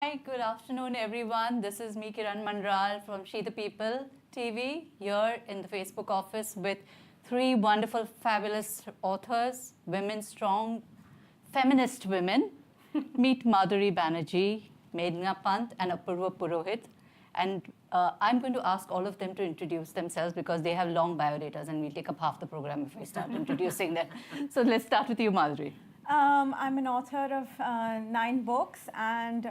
Hi, good afternoon, everyone. This is me, Kiran Mandral from She the People TV, here in the Facebook office with three wonderful, fabulous authors, women, strong, feminist women. Meet Madhuri Banerjee, Meghna Pant, and Apurva Purohit. And I'm going to ask all of them to introduce themselves because they have long biodatas and we'll take up half the program if we start introducing them. So let's start with you, Madhuri. I'm an author of 9 books, and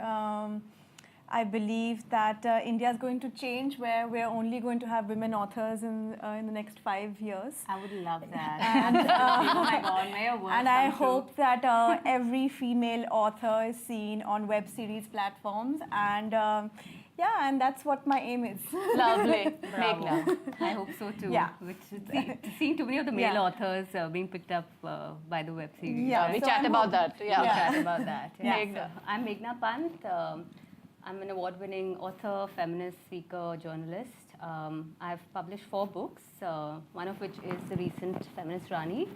I believe that India is going to change, where we're only going to have women authors in the next 5 years. I would love that. And, oh my God, may your words and I come true. hope that every female author is seen on web series platforms, and and that's what my aim is. Lovely. Bravo. Meghna. I hope so too. Yeah. Seeing too many of the male Yeah. authors being picked up by the web series. Yeah. We So chat I'm about hope- that. Yeah. We'll chat about that. Yeah. Meghna. I'm Meghna Pant. I'm an award-winning author, feminist, speaker, journalist. I've published 4 books, one of which is the recent Feminist Rani.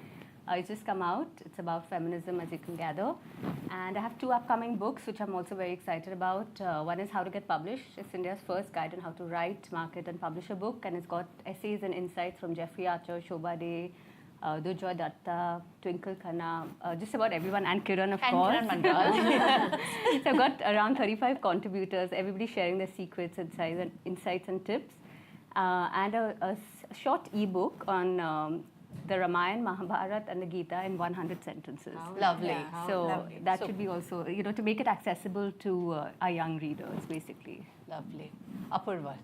It's just come out. It's about feminism, as you can gather. And I have 2 upcoming books, which I'm also very excited about. One is How to Get Published. It's India's first guide on how to write, market, and publish a book. And it's got essays and insights from Jeffrey Archer, Shobha Day, Durjoy Datta, Twinkle Khanna, just about everyone, and Kiran, of course. Kiran Mandral. So I've got around 35 contributors, everybody sharing their secrets, insights and tips. And a short ebook on the Ramayana, Mahabharata, and the Gita in 100 sentences. Lovely. Yeah. So Lovely. that So- should be also, to make it accessible to our young readers, basically. Lovely. Apurva.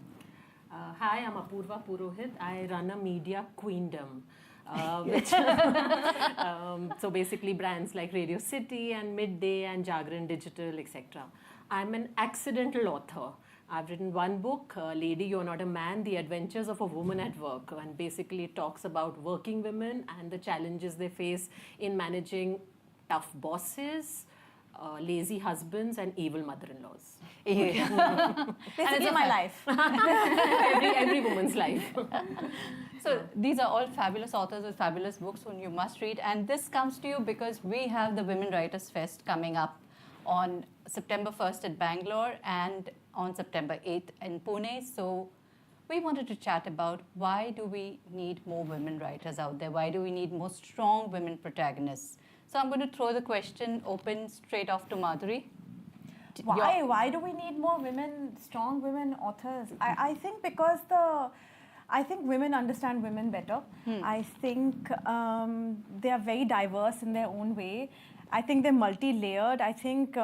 Hi, I'm Apurva Purohit. I run a media queendom. Which so basically brands like Radio City and Midday and Jagran Digital, etc. I'm an accidental author. I've written 1 book, Lady, You're Not a Man, The Adventures of a Woman at Work, and basically it talks about working women and the challenges they face in managing tough bosses, lazy husbands, and evil mother-in-laws. Basically, my life. Every woman's life. So these are all fabulous authors with fabulous books whom you must read. And this comes to you because we have the Women Writers Fest coming up on September 1st at Bangalore and on September 8th in Pune. So we wanted to chat about why do we need more women writers out there? Why do we need more strong women protagonists? So I'm going to throw the question open straight off to Madhuri. Why? Why do we need more women, strong women authors? I think because I think women understand women better. I think they are very diverse in their own way. I think they're multi-layered. I think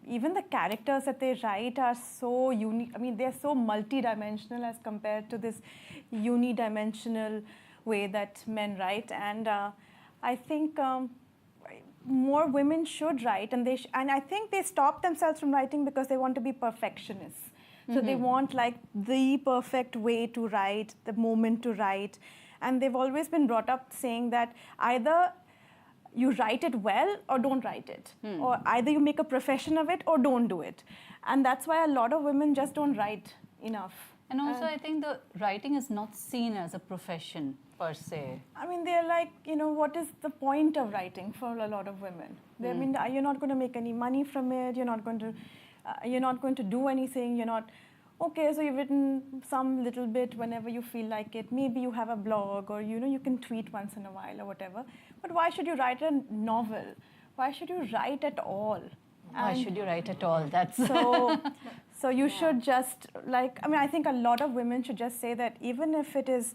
even the characters that they write are so unique. I mean, they're so multi-dimensional as compared to this unidimensional way that men write. And I think more women should write, and and I think they stop themselves from writing because they want to be perfectionists. So they want like the perfect way to write, the moment to write, and they've always been brought up saying that either you write it well or don't write it, or either you make a profession of it or don't do it, and that's why a lot of women just don't write enough. And also, I think the writing is not seen as a profession per se. I mean, they're like, what is the point of writing for a lot of women? I mean, you're not going to make any money from it. You're not going to do anything. You're not. Okay, so you've written some little bit whenever you feel like it. Maybe you have a blog, or you can tweet once in a while or whatever. But why should you write a novel? Why should you write at all? Why should you write at all? That's So you should just I think a lot of women should just say that even if it is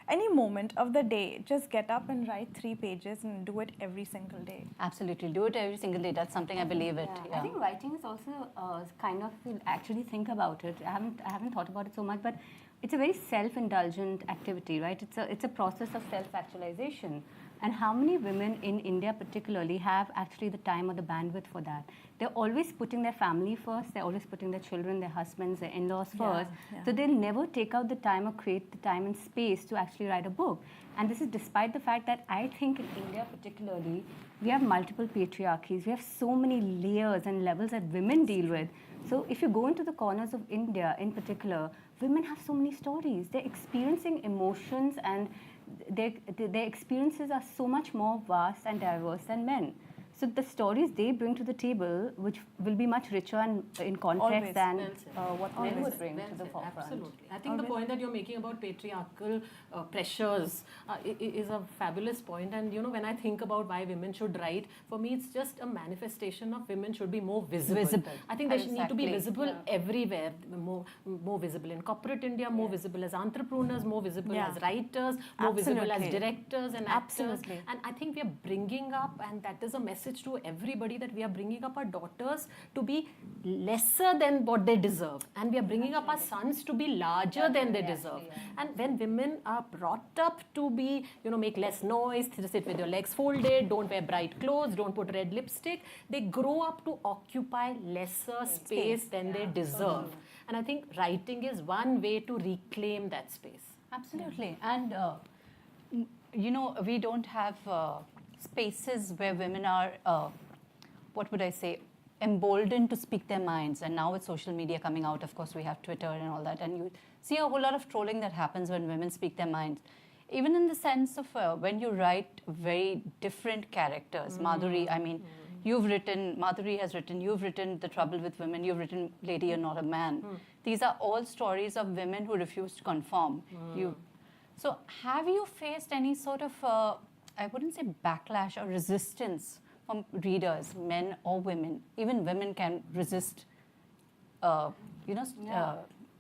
any moment of the day, just get up and write 3 pages and do it every single day. Absolutely. Do it every single day. That's something I believe it. I think writing is also kind of, actually think about it. I haven't thought about it so much, but it's a very self-indulgent activity, right? It's a process of self-actualization. And how many women in India particularly have actually the time or the bandwidth for that? They're always putting their family first. They're always putting their children, their husbands, their in-laws first. Yeah. So they'll never take out the time or create the time and space to actually write a book. And this is despite the fact that I think in India particularly, we have multiple patriarchies. We have so many layers and levels that women deal with. So if you go into the corners of India in particular, women have so many stories. They're experiencing emotions, and their experiences are so much more vast and diverse than men. So the stories they bring to the table, which will be much richer and in context Always. than Well said. what men Always. would bring Well to the said, forefront. absolutely. I think the point that you're making about patriarchal pressures is a fabulous point. And when I think about why women should write, for me it's just a manifestation of women should be more visible. I think they should need to be Exactly. visible everywhere. More visible in corporate India, more visible as entrepreneurs, more visible Yeah. as writers, more visible as Absolutely. directors and actors. Absolutely. And I think we are bringing up, and that is a message to everybody, that we are bringing up our daughters to be lesser than what they deserve. And we are bringing up our sons to be larger than they deserve. And when women are brought up to be, make less noise, to sit with your legs folded, don't wear bright clothes, don't put red lipstick, they grow up to occupy lesser space than they deserve. And I think writing is one way to reclaim that space. Absolutely. And, we don't have spaces where women are, what would I say, emboldened to speak their minds. And now with social media coming out, of course, we have Twitter and all that. And you see a whole lot of trolling that happens when women speak their minds. Even in the sense of when you write very different characters. Madhuri, I mean, Madhuri has written, you've written The Trouble with Women, you've written Lady, You're Not a Man. These are all stories of women who refuse to conform. So have you faced any sort of, I wouldn't say backlash or resistance from readers, men or women? Even women can resist,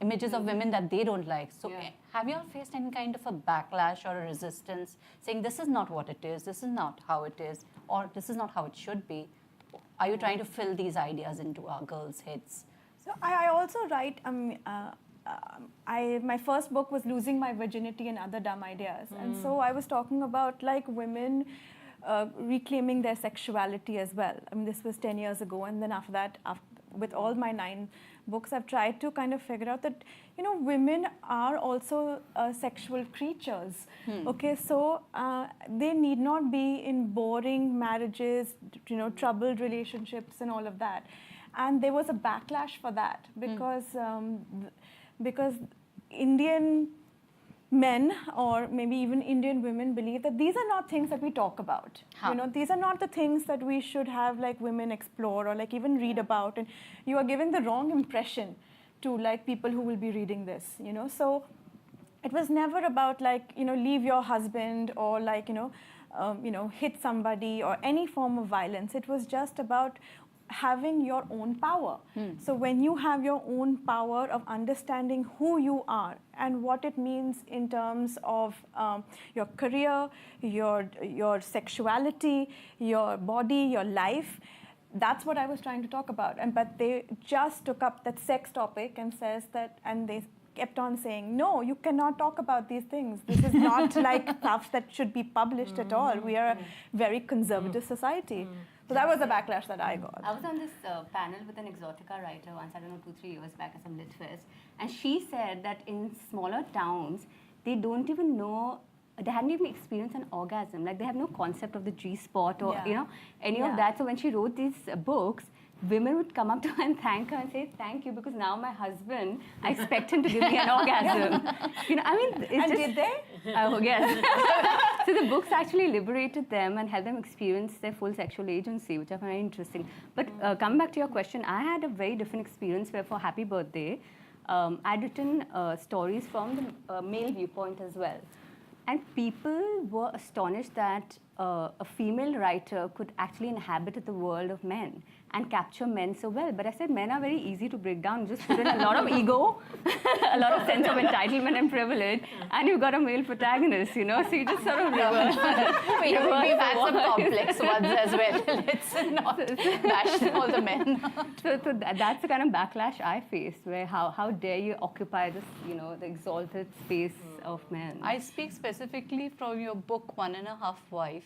images of women that they don't like. So have you all faced any kind of a backlash or a resistance saying this is not what it is, this is not how it is, or this is not how it should be? Are you trying to fill these ideas into our girls' heads? So I also write. My first book was Losing My Virginity and Other Dumb Ideas, and so I was talking about like women reclaiming their sexuality as well. I mean, this was 10 years ago, and then after that, with all my 9 books, I've tried to kind of figure out that women are also sexual creatures. Okay, so they need not be in boring marriages, troubled relationships, and all of that. And there was a backlash for that because Indian men or maybe even Indian women believe that these are not things that we talk about. These are not the things that we should have like women explore or like even read about, and you are giving the wrong impression to like people who will be reading this. So it was never about like leave your husband or like hit somebody or any form of violence. It was just about having your own power. So when you have your own power of understanding who you are and what it means in terms of your career, your sexuality, your body, your life, that's what I was trying to talk about. But they just took up that sex topic and says that, and they kept on saying, no, you cannot talk about these things. This is not like stuff that should be published at all. We are a very conservative society. So that was the backlash that I got. I was on this panel with an Exotica writer once, I don't know, 2-3 years back at some Lit Fest, and she said that in smaller towns, they don't even know, they hadn't even experienced an orgasm. Like they have no concept of the G-spot or, any of that. So when she wrote these books, women would come up to her and thank her and say, thank you, because now my husband, I expect him to give me an orgasm. It's Did they? Oh, yes. So the books actually liberated them and helped them experience their full sexual agency, which I find very interesting. But coming back to your question, I had a very different experience where for Happy Birthday, I'd written stories from the male viewpoint as well. And people were astonished that a female writer could actually inhabit the world of men and capture men so well. But I said men are very easy to break down. Just put in a lot of ego, a lot of sense of entitlement and privilege, and you've got a male protagonist, So you just sort of reverse. We've had some complex ones as well. Let's not bash all the men. So that's the kind of backlash I faced, where how dare you occupy this, the exalted space of men. I speak specifically from your book, 1.5 Wife,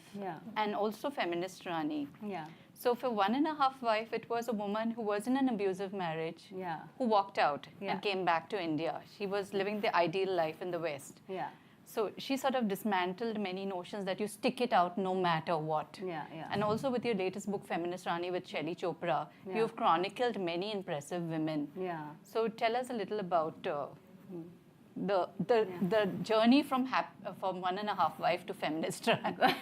and also Feminist Rani. Yeah. So for 1.5 Wife, it was a woman who was in an abusive marriage, who walked out and came back to India. She was living the ideal life in the West. Yeah. So she sort of dismantled many notions that you stick it out no matter what. And also with your latest book, Feminist Rani, with Shelly Chopra, you've chronicled many impressive women. So tell us a little about the journey from 1.5 Wife to Feminist Rani.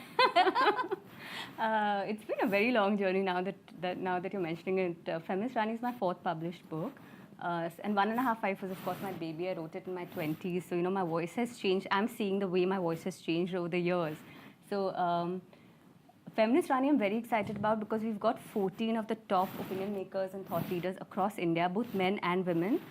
It's been a very long journey now that you're mentioning it. Feminist Rani is my 4th published book. And 1.5 Life was, of course, my baby. I wrote it in my 20s. So, my voice has changed. I'm seeing the way my voice has changed over the years. So, Feminist Rani I'm very excited about because we've got 14 of the top opinion makers and thought leaders across India, both men and women,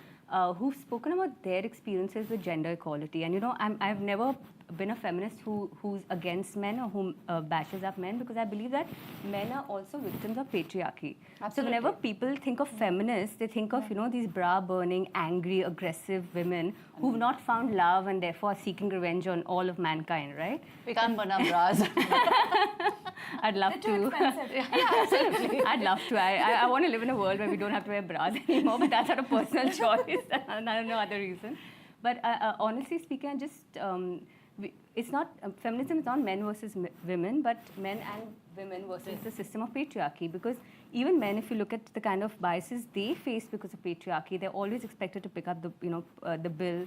who've spoken about their experiences with gender equality. And I've never been a feminist who's against men or who bashes up men, because I believe that men are also victims of patriarchy. Absolutely. So whenever people think of feminists, they think of these bra-burning, angry, aggressive women who've not found love and therefore are seeking revenge on all of mankind, right? We can't burn our bras. I'd love They're too to. expensive. I'd love to. I want to live in a world where we don't have to wear bras anymore, but that's not a personal choice. No other reason. But honestly speaking, I just it's not feminism is not men versus women, but men and women versus the system of patriarchy. Because even men, if you look at the kind of biases they face because of patriarchy, they're always expected to pick up the bill.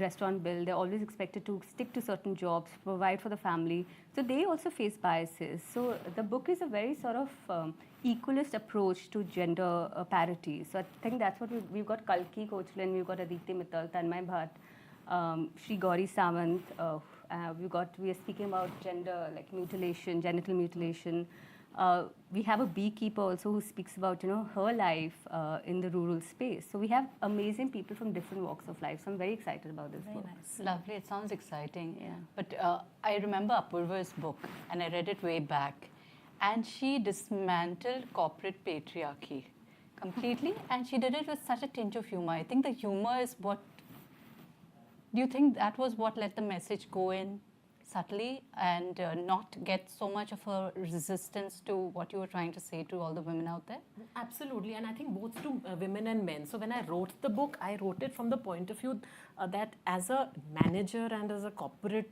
Restaurant bill, they're always expected to stick to certain jobs, provide for the family. So they also face biases. So the book is a very sort of equalist approach to gender parity. So I think that's what we've got. Kalki Kochlan, we've got Aditi Mittal, Tanmay Bhatt, Shri Gauri Samant. We are speaking about gender, like mutilation, genital mutilation. We have a beekeeper also who speaks about her life in the rural space. So we have amazing people from different walks of life. So I'm very excited about this book. Nice. Lovely. It sounds exciting. Yeah. But I remember Apurva's book, and I read it way back. And she dismantled corporate patriarchy completely. And she did it with such a tinge of humor. I think the humor is what... Do you think that was what let the message go in subtly and not get so much of a resistance to what you were trying to say to all the women out there? Absolutely, and I think both to women and men. So when I wrote the book, I wrote it from the point of view that as a manager and as a corporate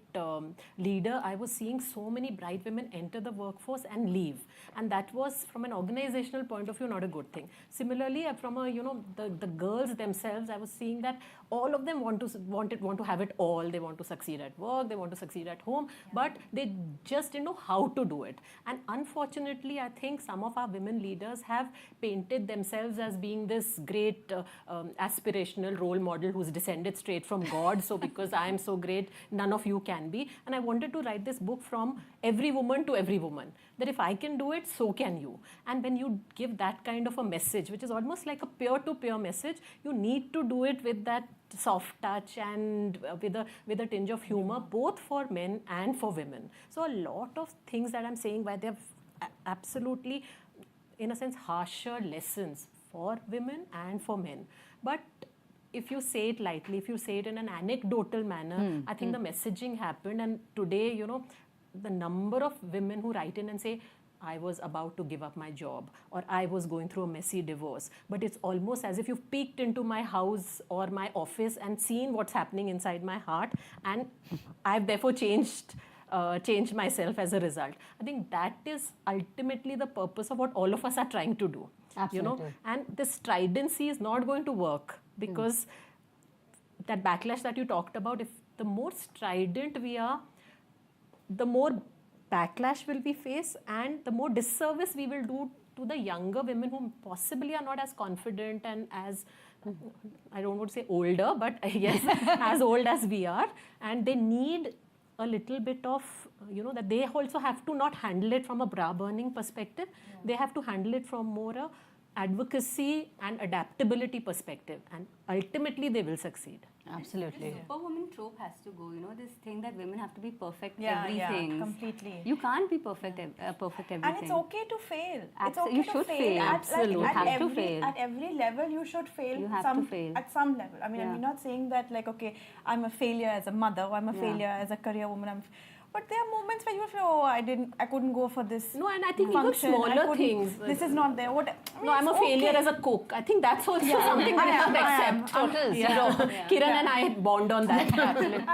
leader, I was seeing so many bright women enter the workforce and leave. And that was, from an organizational point of view, not a good thing. Similarly, from a, the girls themselves, I was seeing that all of them want to have it all. They want to succeed at work, they want to succeed at home, but they just didn't know how to do it. And unfortunately, I think some of our women leaders have painted themselves as being this great aspirational role model who's descended straight from God. So because I am so great, none of you can be. And I wanted to write this book from every woman to every woman, that if I can do it, so can you. And when you give that kind of a message, which is almost like a peer-to-peer message, you need to do it with that soft touch and with a tinge of humor, both for men and for women. So a lot of things that I'm saying, why they're absolutely, in a sense, harsher lessons for women and for men. But if you say it lightly, if you say it in an anecdotal manner, I think the messaging happened. And today, the number of women who write in and say, I was about to give up my job, or I was going through a messy divorce. But it's almost as if you've peeked into my house or my office and seen what's happening inside my heart, and I've therefore changed myself as a result. I think that is ultimately the purpose of what all of us are trying to do. Absolutely. And this stridency is not going to work, because that backlash that you talked about, if the more strident we are, the more backlash will we face, and the more disservice we will do to the younger women who possibly are not as confident and as, I don't want to say older, but yes, as old as we are. And they need a little bit of, that they also have to not handle it from a bra burning perspective. Yeah. They have to handle it from more a advocacy and adaptability perspective, and ultimately they will succeed. Absolutely. The superwoman trope has to go. This thing that women have to be perfect Yeah, everything. completely. You can't be perfect everything. And it's okay to fail. It's okay You to should fail. fail. Absolutely. You have to fail. At every level, you should fail. You have to fail. At some level. I mean, Yeah. I'm not saying that like, okay, I'm a failure as a mother, or I'm a Yeah. failure as a career woman. But there are moments where you feel, oh, I couldn't go for this. No, and I think function. even smaller I couldn't- things. This is not there. What? I mean, No, I'm a it's failure okay. as a cook. I think that's also something that I you have to am. accept. Total Yeah. zero. Kiran and I bond on that.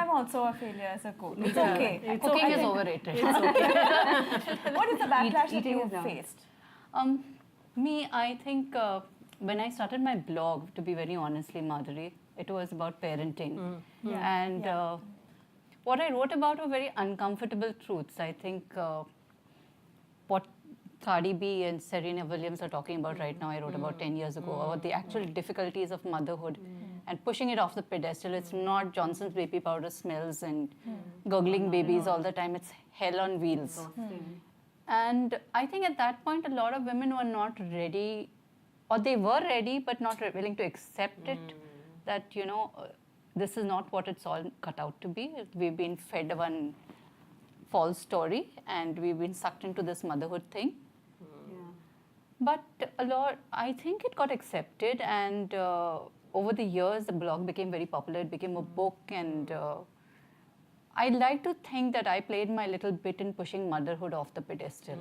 I'm also a failure as a cook. It's okay. Cooking is overrated. What is the backlash that eating you is not. faced? Me, I think when I started my blog, to be very honestly, Madhuri, it was about parenting. And what I wrote about were very uncomfortable truths. I think Cardi B and Serena Williams are talking about right now, I wrote about 10 years ago, about the actual difficulties of motherhood and pushing it off the pedestal. It's not Johnson's baby powder smells and gurgling babies all the time. It's hell on wheels. And I think at that point, a lot of women were not ready, or they were ready, but not willing to accept it, that, this is not what it's all cut out to be. We've been fed one false story, and we've been sucked into this motherhood thing. But I think it got accepted, and over the years, the blog became very popular. It became a book, and I like to think that I played my little bit in pushing motherhood off the pedestal.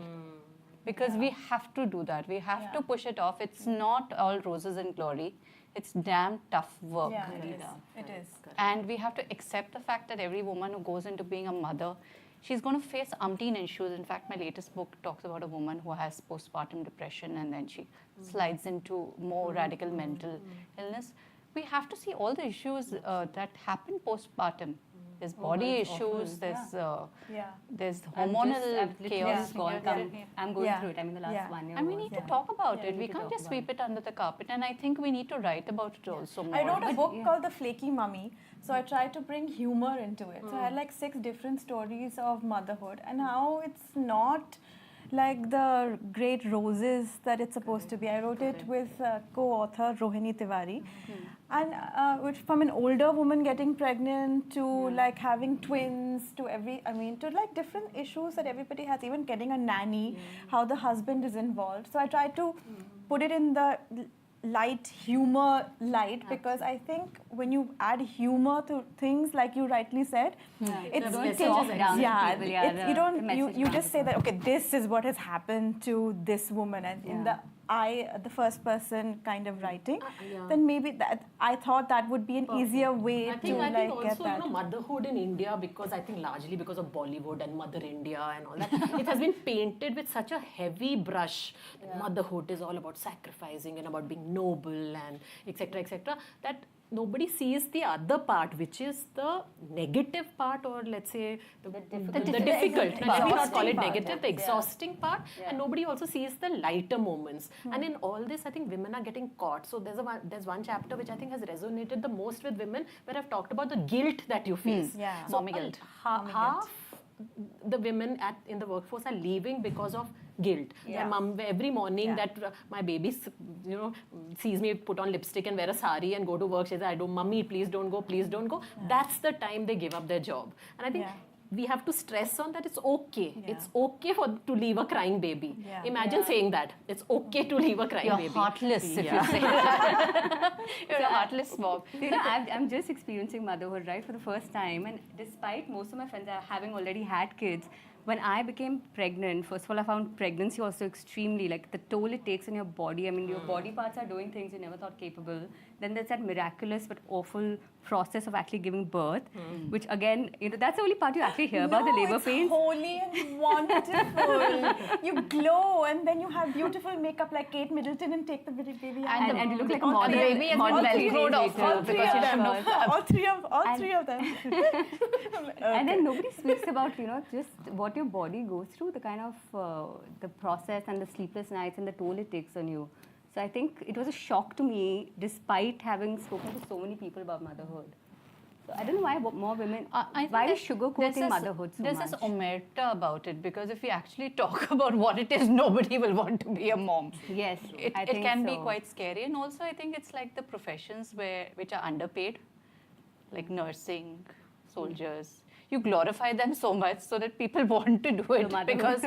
Because we have to do that. We have to push it off. It's not all roses and glory. It's damn tough work. Yeah, it is. And we have to accept the fact that every woman who goes into being a mother, she's going to face umpteen issues. In fact, my latest book talks about a woman who has postpartum depression, and then she slides into more radical mental illness. We have to see all the issues that happen postpartum. There's body issues, there's hormonal chaos. I'm going through it. I mean, the last 1 year. And we need to talk about it. We can't just sweep it under the carpet. And I think we need to write about it also more. I wrote a book called The Flaky Mummy. So I tried to bring humor into it. So I had like 6 different stories of motherhood and how it's not like the great roses that it's supposed to be. I wrote it with co-author Rohini Tiwari. And which from an older woman getting pregnant to like having twins to to like different issues that everybody has, even getting a nanny, how the husband is involved. So I tried to put it in the humor light, because I think when you add humor to things, like you rightly said, you just say that, okay, this is what has happened to this woman, and in the first person kind of writing, then maybe that I thought that would be an easier way I think get also, that. motherhood in India, because I think largely because of Bollywood and Mother India and all that, it has been painted with such a heavy brush. Motherhood is all about sacrificing and about being noble and etc., that nobody sees the other part, which is the negative part, or let's say the difficult. Let me not call it negative, the exhausting part, and nobody also sees the lighter moments. And in all this, I think women are getting caught. So there's one chapter which I think has resonated the most with women, where I've talked about the guilt that you face. So Mommy guilt. Half the women in the workforce are leaving because of guilt. My mom, every morning that my baby, sees me put on lipstick and wear a sari and go to work, she says, "Mummy, please don't go, please don't go." That's the time they give up their job. And I think we have to stress on that it's okay. It's okay to leave a crying baby. Imagine saying that. It's okay to leave a crying baby. You're heartless if you say that. You're a heartless mom. I'm just experiencing motherhood, right, for the first time. And despite most of my friends having already had kids, when I became pregnant, first of all, I found pregnancy also extremely, like the toll it takes on your body. I mean, your body parts are doing things you never thought capable. Then there's that miraculous but awful process of actually giving birth, which again, that's the only part you actually hear about, the labor pains. It's holy and wonderful. You glow, and then you have beautiful makeup like Kate Middleton and take the baby out. And you look like a The model. baby has been velcroed off her because she had no All three of them. And then nobody speaks about, just what your body goes through, the kind of the process and the sleepless nights and the toll it takes on you. So I think it was a shock to me, despite having spoken to so many people about motherhood. So I don't know why more women, why is sugarcoating motherhood so much? There's this omerta about it, because if we actually talk about what it is, nobody will want to be a mom. Yes, It can be quite scary. And also I think it's like the professions which are underpaid, like nursing, soldiers. You glorify them so much so that people want to do it because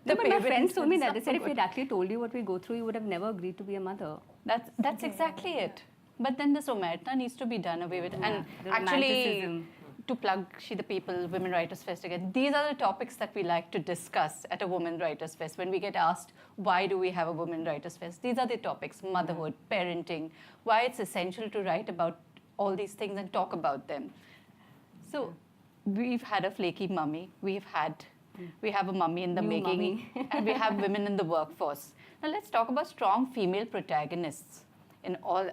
but my friends told me that. They said if we'd actually told you what we go through, you would have never agreed to be a mother. That's exactly it. But then this omerta needs to be done away with. And actually, to plug She the People, Women Writers Fest again, these are the topics that we like to discuss at a Women Writers Fest. When we get asked, why do we have a Women Writers Fest? These are the topics: motherhood, parenting, why it's essential to write about all these things and talk about them. So we've had a flaky mummy. We have a mummy in the making, and we have women in the workforce. Now let's talk about strong female protagonists in all.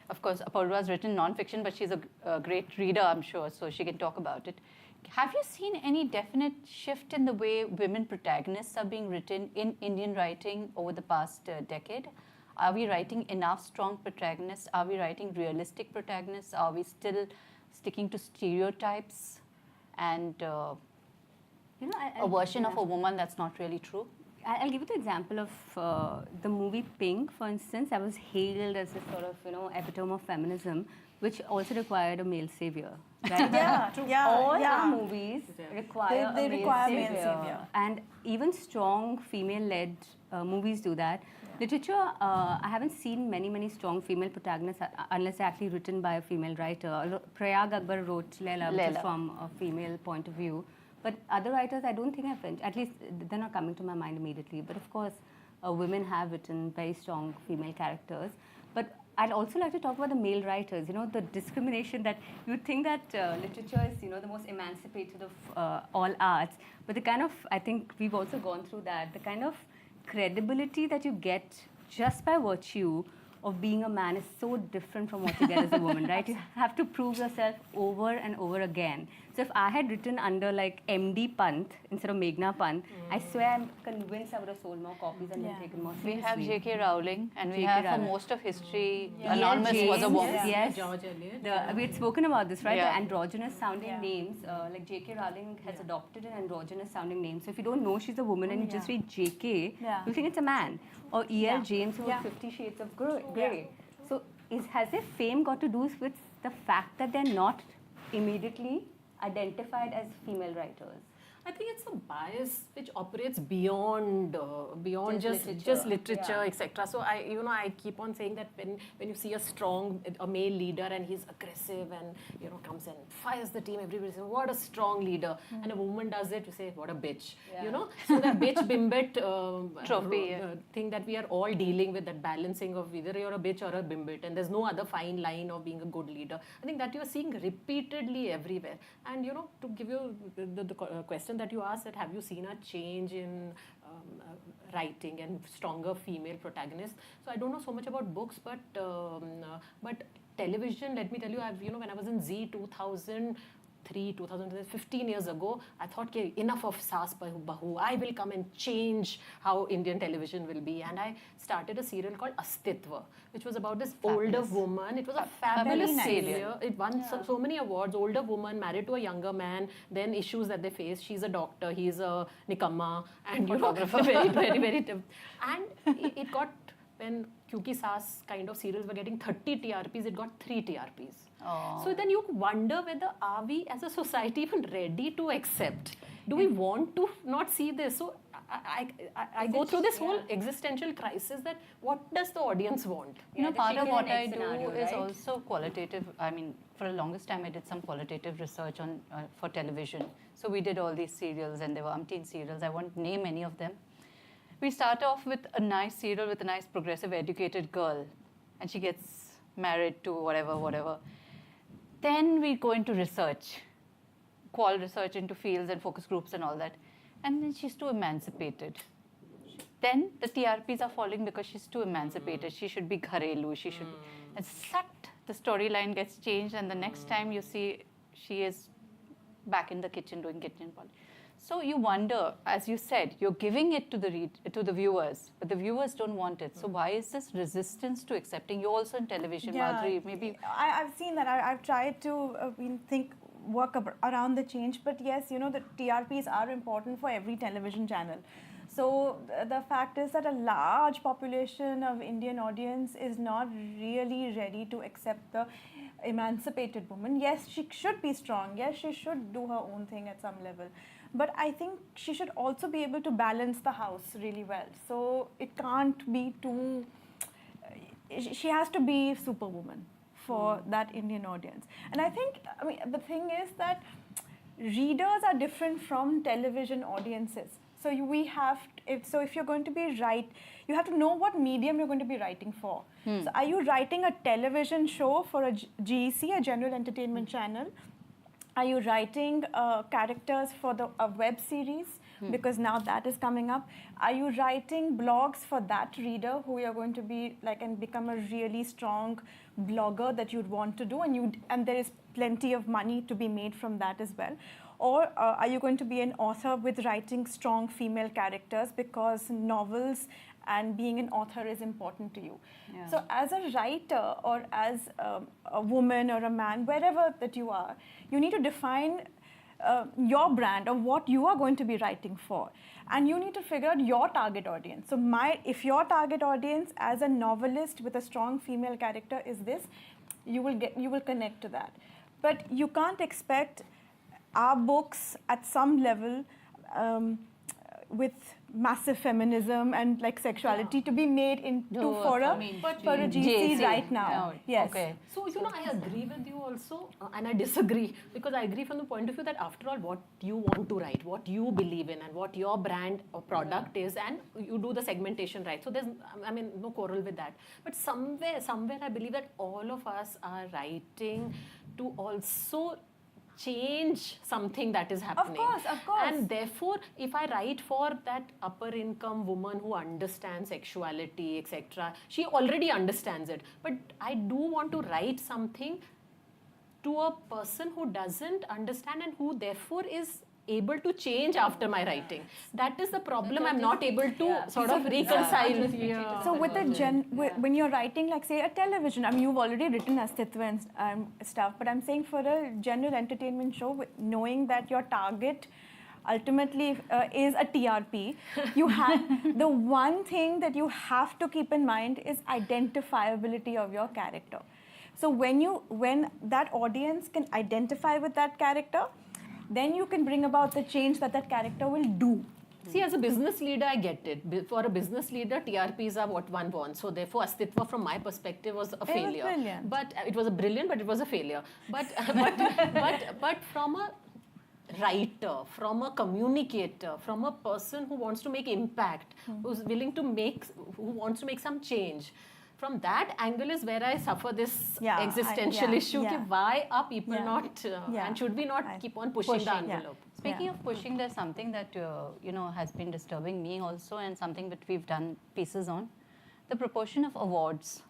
Of course, Apurva has written non-fiction, but she's a great reader, I'm sure, so she can talk about it. have you seen any definite shift in the way women protagonists are being written in Indian writing over the past decade? Are we writing enough strong protagonists? Are we writing realistic protagonists? Are we still sticking to stereotypes and You know, a version of a woman that's not really true? I'll give you the example of the movie Pink, for instance. I was hailed as a sort of, epitome of feminism, which also required a male savior. Right? All our movies require They a male require savior. male savior. And even strong female-led movies do that. Literature, I haven't seen many strong female protagonists unless they're actually written by a female writer. Prayag Akbar wrote Leela, which is from a female point of view. But other writers, I don't think have, at least they're not coming to my mind immediately. But of course, women have written very strong female characters. But I'd also like to talk about the male writers. You know, the discrimination that you'd think that literature is, the most emancipated of all arts. But the kind of, I think we've also gone through that, the kind of credibility that you get just by virtue of being a man is so different from what you get as a woman, right? You have to prove yourself over and over again. So if I had written under like MD Pant instead of Meghna Pant, I swear I'm convinced I would have sold more copies and been taken more We seriously. have J.K. Rowling, and we J.K. have for Rowling. most of history, E.L. Anonymous was a James, woman. Yes. George Eliot. We had spoken about this, right? Yeah. The androgynous sounding names, like J.K. Rowling has adopted an androgynous sounding name. So if you don't know she's a woman and you just read J.K., you think it's a man. Or E.L. James who wrote 50 Shades of Grey. So has their fame got to do with the fact that they're not immediately identified as female writers? I think it's a bias which operates beyond Just just literature. literature, Yeah. etc. So I keep on saying that when you see a male leader and he's aggressive and comes and fires the team, everybody says what a strong leader, and a woman does it, you say what a bitch, So that bitch bimbit Trophy, thing that we are all dealing with, that balancing of either you're a bitch or a bimbit, and there's no other fine line of being a good leader. I think that you're seeing repeatedly everywhere. And to give you the question that you asked, that have you seen a change in writing and stronger female protagonists? So I don't know so much about books, but television, let me tell you, when I was in Z 15 years ago, I thought, okay, enough of Saas Bahu. I will come and change how Indian television will be. And I started a serial called Astitva, which was about this older woman. It was a fabulous serial. It won so many awards. Older woman married to a younger man, then issues that they face. She's a doctor, he's a nikamma, and very tough. And it got, when Kyunki Saas kind of serials were getting 30 TRPs, it got 3 TRPs. So then you wonder whether are we as a society even ready to accept? Do we want to not see this? So I go through this whole existential crisis that what does the audience want? Part of what I chicken and egg do scenario, is right? also qualitative. I mean, for the longest time, I did some qualitative research on for television. So we did all these serials, and there were umpteen serials. I won't name any of them. We start off with a nice serial with a nice progressive educated girl, and she gets married to whatever. Then we go into research, qual research into fields and focus groups and all that. And then she's too emancipated. Then the TRPs are falling because she's too emancipated. She should be gharelu, she should... And sucked, the storyline gets changed, and the next time you see, she is back in the kitchen doing kitchen polish. So you wonder, as you said, you're giving it to the viewers, but the viewers don't want it. So why is this resistance to accepting? You're also in television, Madhuri, maybe... I've seen that. I've tried to work around the change, but yes, the TRPs are important for every television channel. So the fact is that a large population of Indian audience is not really ready to accept the emancipated woman. Yes, she should be strong. Yes, she should do her own thing at some level. But I think she should also be able to balance the house really well. So it can't be too... She has to be Superwoman for that Indian audience. And I think, the thing is that readers are different from television audiences. So if you're going to be you have to know what medium you're going to be writing for. So are you writing a television show for a GEC, a general entertainment channel? Are you writing characters for a web series? Because now that is coming up. Are you writing blogs for that reader who you're going to be and become a really strong blogger that you'd want to do, and there is plenty of money to be made from that as well? or are you going to be an author with writing strong female characters because novels and being an author is important to you. Yeah. So as a writer or as a woman or a man, wherever that you are, you need to define your brand or what you are going to be writing for, and you need to figure out your target audience. So if your target audience as a novelist with a strong female character is this, you will connect to that. But you can't expect our books at some level with massive feminism and like sexuality to be made into for a GC right now. Oh, Yes. Okay. So, I agree with you also, and I disagree, because I agree from the point of view that after all, what you want to write, what you believe in, and what your brand or product is, and you do the segmentation right. So there's, no quarrel with that. But somewhere, I believe that all of us are writing to also change something that is happening. Of course. And therefore, if I write for that upper income woman who understands sexuality, etc., she already understands it. But I do want to write something to a person who doesn't understand and who therefore is able to change after my writing. That is the problem. I'm not able to sort of reconcile. So with when you're writing, like say a television, you've already written Astitva and stuff, but I'm saying for a general entertainment show, knowing that your target ultimately is a TRP, you have the one thing that you have to keep in mind is identifiability of your character. So when that audience can identify with that character, then you can bring about the change that character will do. See, as a business leader, I get it. For a business leader, TRPs are what one wants. So therefore, Astitva, from my perspective, was a failure. Was brilliant. But it was brilliant, but it was a failure. But from a writer, from a communicator, from a person who wants to make impact, who wants to make some change. From that angle is where I suffer this existential issue. Why are people not, and should we not keep on pushing the envelope? Speaking of pushing, there's something that has been disturbing me also, and something that we've done pieces on. The proportion of awards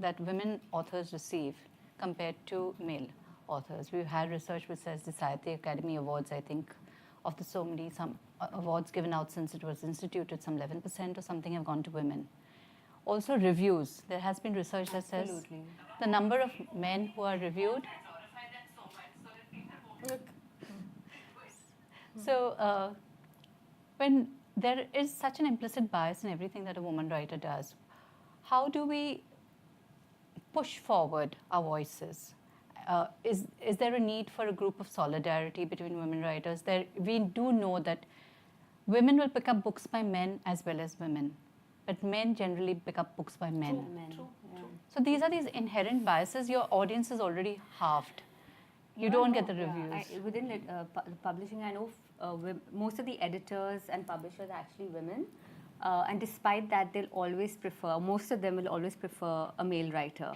that women authors receive compared to male authors. We've had research which says the Sahitya Academy Awards, I think, of the some awards given out since it was instituted, some 11% or something have gone to women. Also reviews. There has been research that says the number of men who are reviewed. So when there is such an implicit bias in everything that a woman writer does, how do we push forward our voices? Is there a need for a group of solidarity between women writers? We do know that women will pick up books by men as well as women. But men generally pick up books by men. True. So these are these inherent biases. Your audience is already halved. You don't get the reviews. Within publishing, I know most of the editors and publishers are actually women. And despite that, most of them will always prefer a male writer.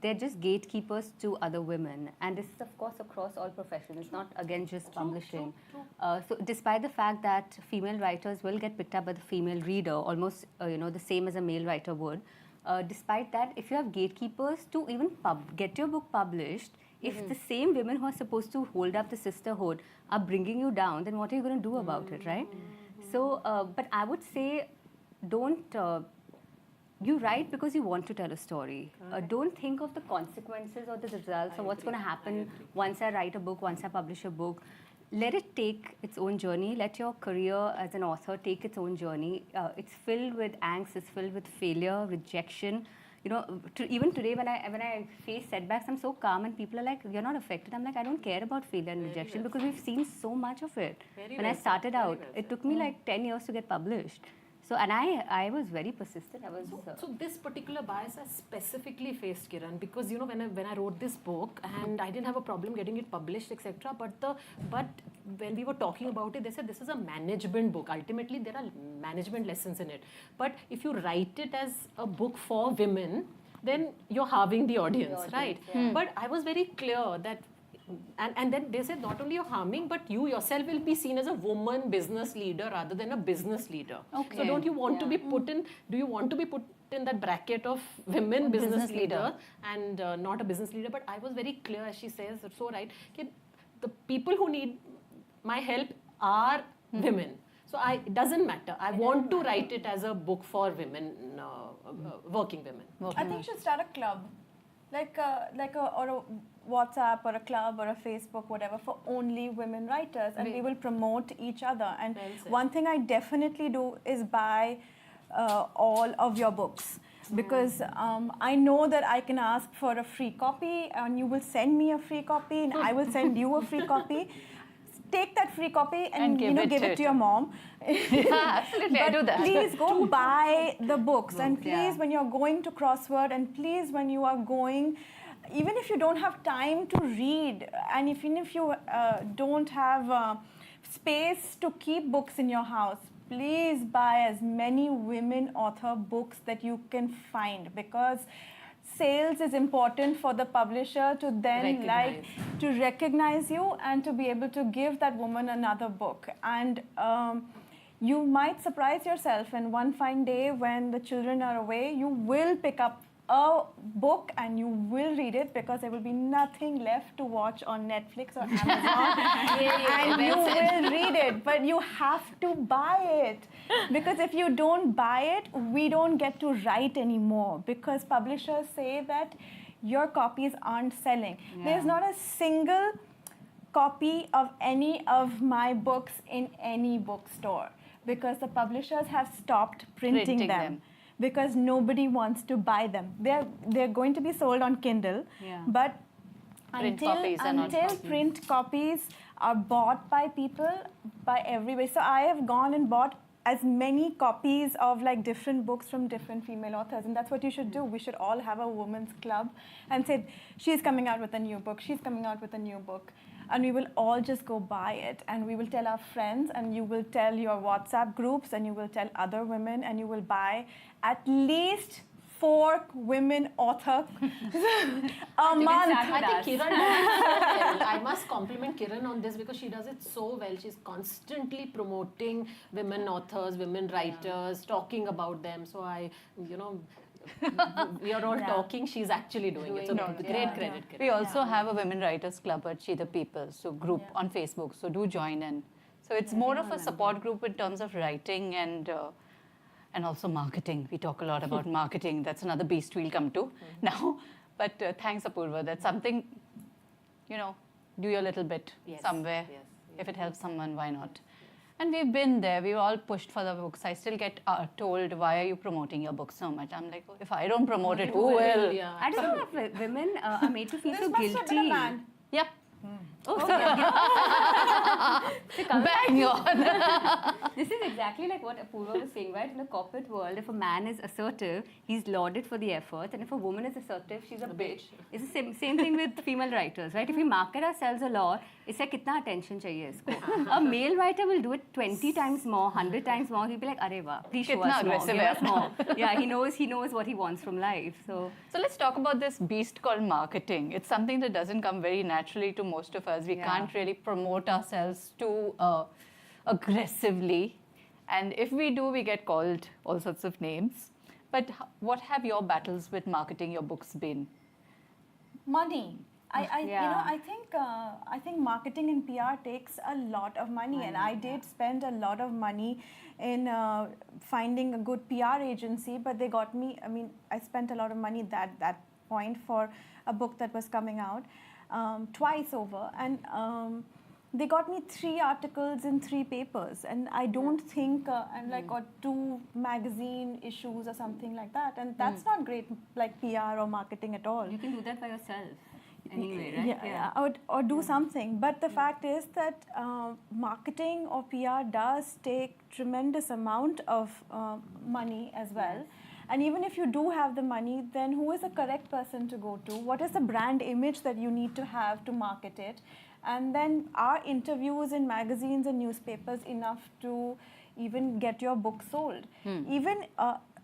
They're just gatekeepers to other women. And this is, of course, across all professions. It's not, again, just publishing. So despite the fact that female writers will get picked up by the female reader, almost the same as a male writer would, despite that, if you have gatekeepers to even get your book published, if the same women who are supposed to hold up the sisterhood are bringing you down, then what are you going to do about it, right? So, but I would say, you write because you want to tell a story. Don't think of the consequences or the results or what's going to happen once I write a book, once I publish a book. Let it take its own journey. Let your career as an author take its own journey. It's filled with angst, it's filled with failure, rejection. Even today when I face setbacks, I'm so calm and people are like, you're not affected. I'm like, I don't care about failure and rejection because we've seen so much of it. When I started out, it took me like 10 years to get published. So, and I was very persistent. So this particular bias I specifically faced, Kiran, because when I wrote this book and I didn't have a problem getting it published, etc. But when we were talking about it, they said this is a management book. Ultimately, there are management lessons in it. But if you write it as a book for women, then you're harming the audience, right? Yeah. But I was very clear that. And then they said not only you're harming, but you yourself will be seen as a woman business leader rather than a business leader. Okay. So don't you want to be put in, do you want to be put in that bracket of women business leader and not a business leader? But I was very clear, as she says, so right, the people who need my help are women. So it doesn't matter. I want to write it as a book for women, working women. I think you should start a club, like a WhatsApp or a club or a Facebook, whatever, for only women writers, and we will promote each other. And Well said. one thing I definitely do is buy all of your books. Because I know that I can ask for a free copy, and you will send me a free copy, and I will send you a free copy. Take that free copy and give it give to it to your mom. Yeah, absolutely, I But do that. please go buy the books, and please, Yeah. when you're going to Crossword, and please, when you are going, even if you don't have time to read, and even if you don't have space to keep books in your house, please buy as many women author books that you can find, because sales is important for the publisher to then recognize you and to be able to give that woman another book. And you might surprise yourself, and one fine day when the children are away, you will pick up a book and you will read it, because there will be nothing left to watch on Netflix or Amazon. And you will read it, but you have to buy it, because if you don't buy it, we don't get to write anymore, because publishers say that your copies aren't selling. There's not a single copy of any of my books in any bookstore, because the publishers have stopped printing them. Because nobody wants to buy them. They're going to be sold on Kindle, but Print until copies are not copies. print copies are bought by people, by everybody. So I have gone and bought as many copies of like different books from different female authors, and that's what you should do. We should all have a women's club and say, she's coming out with a new book, she's coming out with a new book. And we will all just go buy it, and we will tell our friends, and you will tell your WhatsApp groups, and you will tell other women, and you will buy at least 4 women author a month. I think Kiran does it so well. I must compliment Kiran on this, because she does it so well. She's constantly promoting women authors, women writers, talking about them. So we are all talking, she's actually doing it. So great credit, Kiran. We also have a women writers club at She the People, so group on Facebook, so do join in. So it's more of a support group in terms of writing and also marketing. We talk a lot about marketing. That's another beast we'll come to now. But thanks, Apurva. That's something, do your little bit somewhere. Yes. If it helps someone, why not? And we've been there. We've all pushed for the books. I still get told, why are you promoting your book so much? I'm like, oh, if I don't promote it, who will? Yeah. I don't know if women are made to feel so guilty. Yep. Oh, so Bang on. this is exactly like what Apurva was saying, right? In the corporate world, if a man is assertive, he's lauded for the effort, and if a woman is assertive, she's a bitch. It's the same thing with female writers, right? If we market ourselves a lot, it's like, kitna attention chahiye isko? A male writer will do it 20 times more, 100 times more. He'll be like, arey wah, please show Kitna us more, aggressive give hai us more. Yeah, he knows what he wants from life. So let's talk about this beast called marketing. It's something that doesn't come very naturally to most of us. We can't really promote ourselves too aggressively. And if we do, we get called all sorts of names. But what have your battles with marketing your books been? Money. I think marketing and PR takes a lot of money, and I did spend a lot of money in finding a good PR agency, but they got me. I mean, I spent a lot of money at that point for a book that was coming out twice over, and they got me 3 articles in 3 papers, and I don't think or 2 magazine issues or something like that, and that's not great like PR or marketing at all. you can do that by yourself anyway, right? Yeah. Or do something. But the fact is that marketing or PR does take tremendous amount of money as well. And even if you do have the money, then who is the correct person to go to? What is the brand image that you need to have to market it? And then are interviews in magazines and newspapers enough to even get your book sold? Even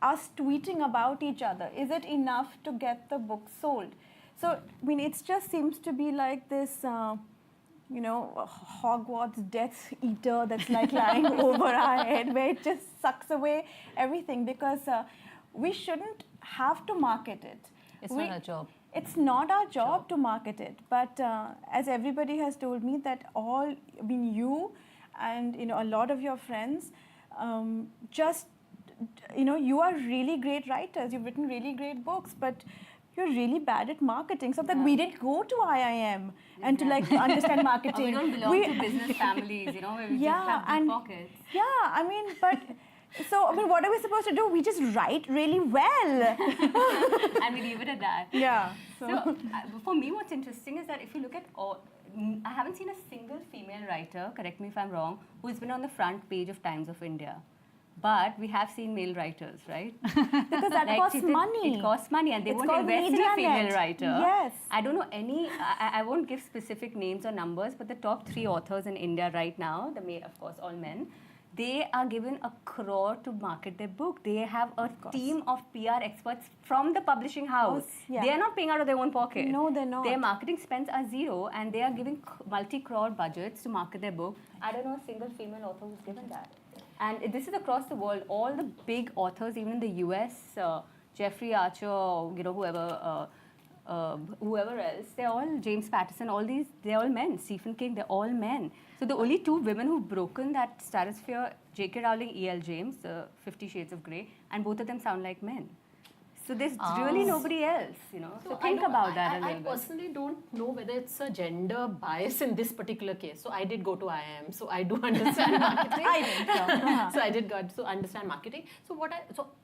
us tweeting about each other, is it enough to get the book sold? So, I mean, it just seems to be like this, Hogwarts Death Eater that's like lying over our head, where it just sucks away everything, because we shouldn't have to market it. It's not our job. It's not our job to market it, but as everybody has told me that you and a lot of your friends, just you are really great writers. You've written really great books, but you're really bad at marketing. So that we didn't go to IIM and to understand marketing. We don't belong to business families, where we just have deep pockets. Yeah, I mean, but. So, what are we supposed to do? We just write really well. And we leave it at that. Yeah. So, for me, what's interesting is that if you look at I haven't seen a single female writer, correct me if I'm wrong, who's been on the front page of Times of India. But we have seen male writers, right? Because that costs money. It costs money, and they won't invest in a female writer. Yes. I don't know any, I won't give specific names or numbers, but the top 3 authors in India right now, of course, all men, they are given 1 crore to market their book. They have a team of PR experts from the publishing house. Yeah. They are not paying out of their own pocket. No, they're not. Their marketing spends are 0, and they are giving multi-crore budgets to market their book. I don't know a single female author who's given that. And this is across the world. All the big authors, even in the US, Jeffrey Archer, whoever else, they're all James Patterson, they're all men. Stephen King, they're all men. So the only 2 women who've broken that stratosphere, J.K. Rowling, E.L. James, 50 Shades of Grey, and both of them sound like men. So there's really nobody else, So think about that a little bit. I personally don't know whether it's a gender bias in this particular case. So I did go to IIM, so I do understand marketing. I did. So I did got to understand marketing. So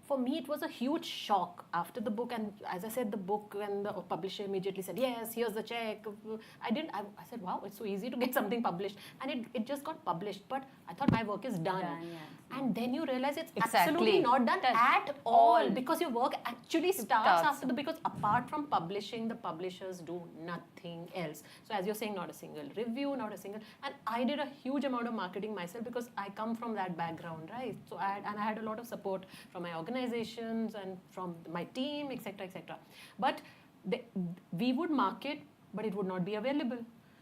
for me, it was a huge shock after the book, and as I said, the book, and the publisher immediately said, yes, here's the check. I said, wow, it's so easy to get something published, and it just got published. But I thought my work is done. And then you realize it's absolutely not done at all, because your work actually starts after because apart from publishing, the publishers do nothing else. So as you're saying, not a single review, and I did a huge amount of marketing myself because I come from that background, right? So I had a lot of support from my organizations and from my team, etc., etc. But we would market, but it would not be available.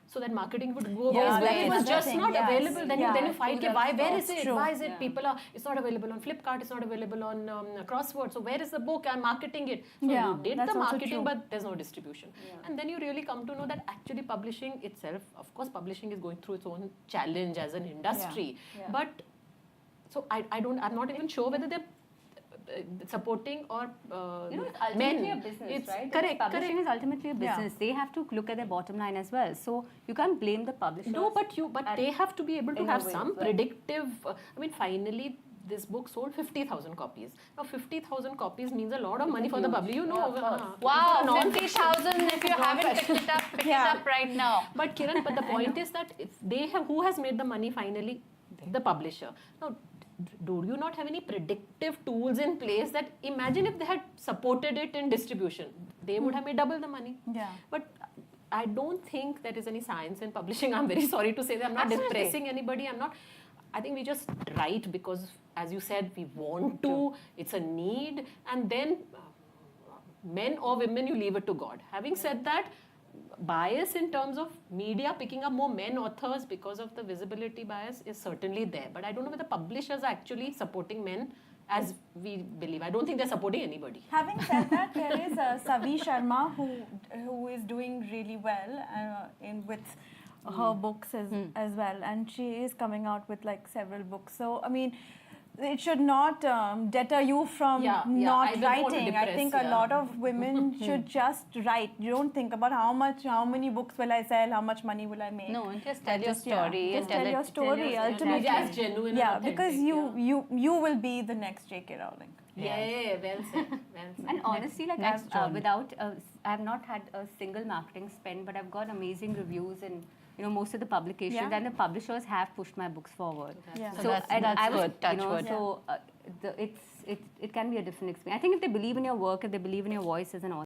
So that marketing would go away. It was just not available. Then you fight. Where is it? Why is it? It's not available on Flipkart. It's not available on Crossword. So where is the book? I'm marketing it. So you did the marketing, but there's no distribution. And then you really come to know that actually publishing itself, of course, publishing is going through its own challenge as an industry. But so I'm not even sure whether they're supporting or it's ultimately a business, right? Correct. Publishing is ultimately a business. They have to look at their bottom line as well. So you can't blame the publishers. No, but they have to be able to have some predictive. Finally, this book sold 50,000 copies. Now, 50,000 copies means a lot of money for the publisher. Wow, 50,000! If you haven't picked it up, pick it up right now. But Kiran, the point is that who has made the money finally? The publisher. Now, do you not have any predictive tools in place that imagine if they had supported it in distribution, they would have made double the money. But I don't think there is any science in publishing. I'm very sorry to say that. I'm not depressing anybody. I think we just write because, as you said, we want to. It's a need. And then men or women, you leave it to God. Having said that, bias in terms of media picking up more men authors because of the visibility bias is certainly there. But I don't know whether publishers are actually supporting men as we believe. I don't think they're supporting anybody. Having said that, there is Savi Sharma who is doing really well with her books as well, and she is coming out with several books. So I mean, it should not deter you from not writing. I think a lot of women should just write. You don't think about how many books will I sell, how much money will I make. No, just tell your story. Just tell your story. Ultimately, just genuine. Yeah, because you will be the next J.K. Rowling. Yeah, well said. And honestly, I have not had a single marketing spend, but I've got amazing reviews in most of the publications, and the publishers have pushed my books forward. So that's good. Touch wood. So it can be a different experience. I think if they believe in your work, if they believe in your voice as an author,